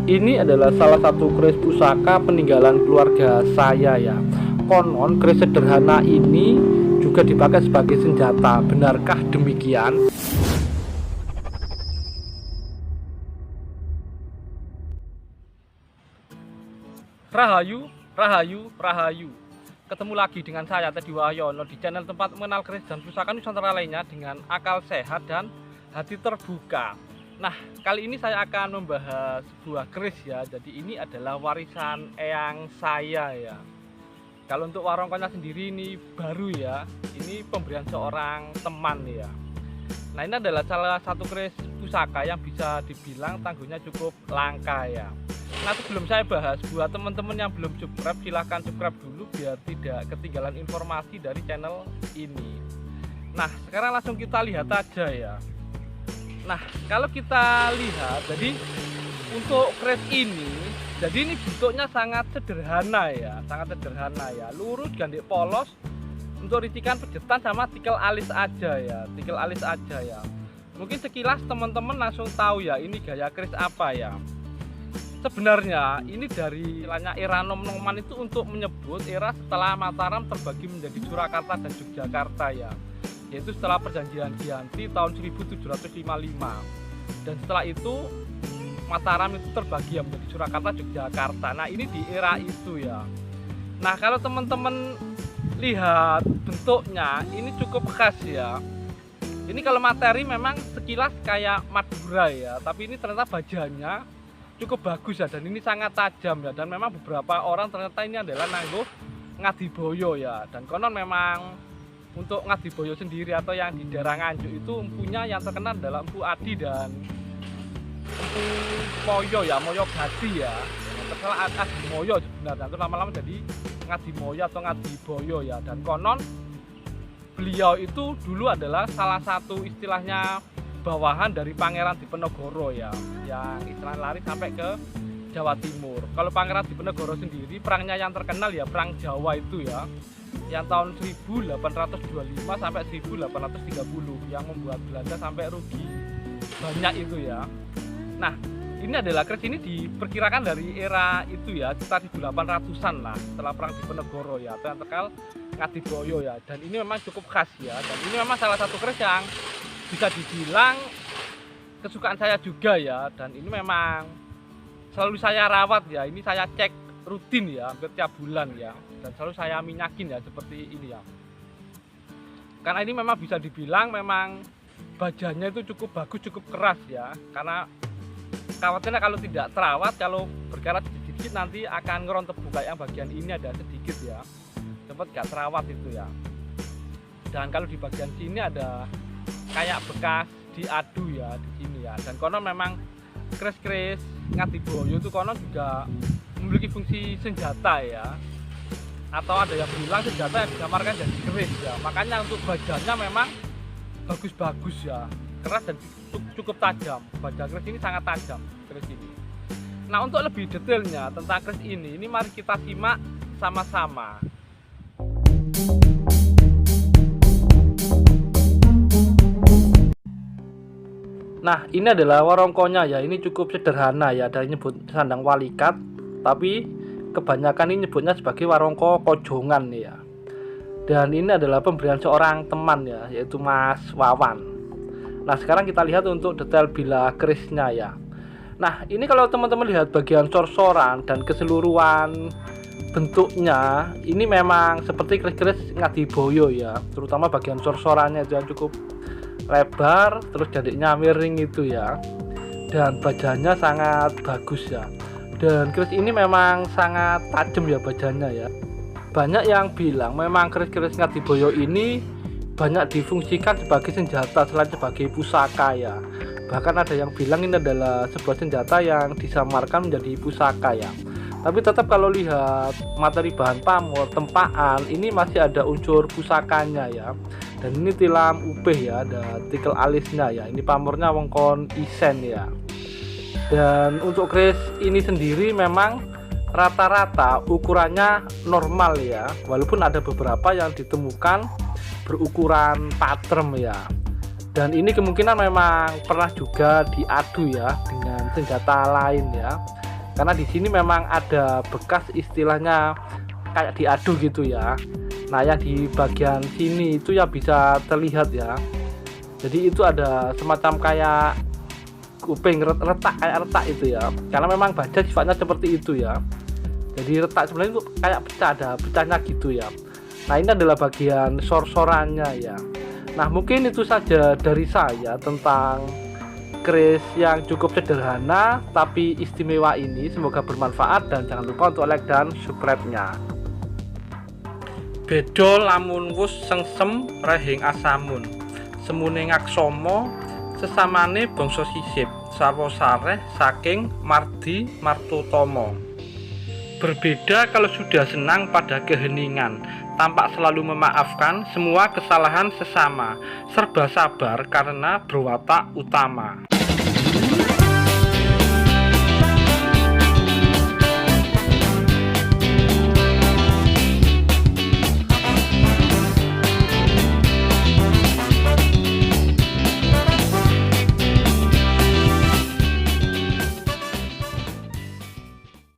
Ini adalah salah satu keris pusaka peninggalan keluarga saya ya. Konon keris sederhana ini juga dipakai sebagai senjata. Benarkah demikian? Rahayu, Rahayu, Rahayu. Ketemu lagi dengan saya Teddy Wahyono di channel tempat mengenal keris dan pusaka Nusantara lainnya dengan akal sehat dan hati terbuka. Nah, kali ini saya akan membahas sebuah keris ya. Jadi ini adalah warisan eyang saya ya. Kalau untuk warongkonya sendiri ini baru ya. Ini pemberian seorang teman ya. Nah, ini adalah salah satu keris pusaka yang bisa dibilang tangguhnya cukup langka ya. Nah, sebelum saya bahas, buat teman-teman yang belum subscribe, silahkan subscribe dulu biar tidak ketinggalan informasi dari channel ini. Nah, sekarang langsung kita lihat aja ya. Nah, kalau kita lihat, jadi untuk keris ini, jadi ini bentuknya sangat sederhana ya, lurus, gandek polos. Untuk ricikan pejetan sama tikel alis aja ya, Mungkin sekilas teman-teman langsung tahu ya, ini gaya keris apa ya. Sebenarnya ini dari istilahnya era nom-noman itu untuk menyebut era setelah Mataram terbagi menjadi Surakarta dan Yogyakarta ya. Yaitu setelah perjanjian Giyanti tahun 1755. Dan setelah itu Mataram itu terbagi menjadi Surakarta, Yogyakarta. Nah, ini di era itu ya. Nah, kalau teman-teman lihat bentuknya ini cukup khas ya. Ini kalau materi memang sekilas kayak Madura ya, tapi ini ternyata bajanya cukup bagus ya, dan ini sangat tajam ya, dan memang beberapa orang ternyata ini adalah nangguh Ngadiboyo ya. Dan konon memang untuk Ngadiboyo sendiri atau yang di daerah Nganjuk itu empunya yang terkenal adalah Empu Adi dan Empu Moyo ya, Moyo Gadi ya. Yang terkenal Adi Moyo sebenarnya, itu lama-lama jadi Ngadimoyo atau Ngadiboyo ya. Dan konon beliau itu dulu adalah salah satu istilahnya bawahan dari Pangeran Diponegoro ya, yang istilahnya lari sampai ke Jawa Timur. Kalau Pangeran Diponegoro sendiri perangnya yang terkenal ya perang Jawa itu ya, yang tahun 1825 sampai 1830 yang membuat Belanda sampai rugi banyak itu ya. Nah, ini adalah keris ini diperkirakan dari era itu ya, sekitar 1800-an lah, setelah perang Diponegoro ya, atau yang terkenal Ngadiboyo ya. Dan ini memang cukup khas ya, dan ini memang salah satu keris yang bisa dibilang kesukaan saya juga ya, dan ini memang selalu saya rawat ya. Ini saya cek rutin ya, hampir tiap bulan ya, dan selalu saya minyakin ya seperti ini ya, karena ini memang bisa dibilang memang bajanya itu cukup bagus, cukup keras ya. Karena khawatirnya kalau tidak terawat, kalau berkarat sedikit nanti akan ngerontep, buka yang bagian ini ada sedikit ya, sempat gak terawat itu ya. Dan kalau di bagian sini ada kayak bekas diadu ya di sini ya. Dan konon memang keris-keris Ngadiboyo itu konon juga memiliki fungsi senjata ya, atau ada yang bilang senjata yang disamarkan jadi keris ya. Makanya untuk bajanya memang bagus-bagus ya, keras dan cukup tajam. Baja keris ini sangat tajam, keris ini. Nah, untuk lebih detailnya tentang keris ini mari kita simak sama-sama. Nah, ini adalah warongkonya ya. Ini cukup sederhana ya, dari nyebut sandang walikat, tapi kebanyakan ini nyebutnya sebagai warongko kojongan ya. Dan ini adalah pemberian seorang teman ya, yaitu Mas Wawan. Nah, sekarang kita lihat untuk detail bila kerisnya ya. Nah, ini kalau teman-teman lihat bagian sorsoran dan keseluruhan bentuknya, ini memang seperti keris-keris Ngadiboyo ya, terutama bagian sorsorannya itu yang cukup lebar, terus jadiknya miring itu ya, dan bajanya sangat bagus ya. Dan keris ini memang sangat tajam ya bajanya ya. Banyak yang bilang memang keris-keris Ngadiboyo ini banyak difungsikan sebagai senjata selain sebagai pusaka ya. Bahkan ada yang bilang ini adalah sebuah senjata yang disamarkan menjadi pusaka ya. Tapi tetap kalau lihat materi bahan pamor, tempaan, ini masih ada unsur pusakanya ya. Dan ini tilam upeh ya, ada tikel alisnya ya. Ini pamornya wongkon isen ya. Dan untuk keris ini sendiri memang rata-rata ukurannya normal ya, walaupun ada beberapa yang ditemukan berukuran patrem ya. Dan ini kemungkinan memang pernah juga diadu ya dengan senjata lain ya. karena di sini memang ada bekas istilahnya kayak diadu gitu ya. Nah, yang di bagian sini itu ya bisa terlihat ya. Jadi itu ada semacam kayak kuping retak, kayak retak itu ya. Karena memang baja sifatnya seperti itu ya. Jadi retak sebenarnya itu kayak pecah, ada pecahnya gitu ya. Nah, ini adalah bagian sor-sorannya ya. Nah, mungkin itu saja dari saya tentang keris yang cukup sederhana tapi istimewa ini. Semoga bermanfaat dan jangan lupa untuk like dan subscribe-nya. Beda lamun wus sengsem rehing asamun, semune ngaksomo sesamane bangsa sisip, sarwa sareh saking mardi martotomo. Berbeda kalau sudah senang pada keheningan, tampak selalu memaafkan semua kesalahan sesama, serba sabar karena berwatak utama.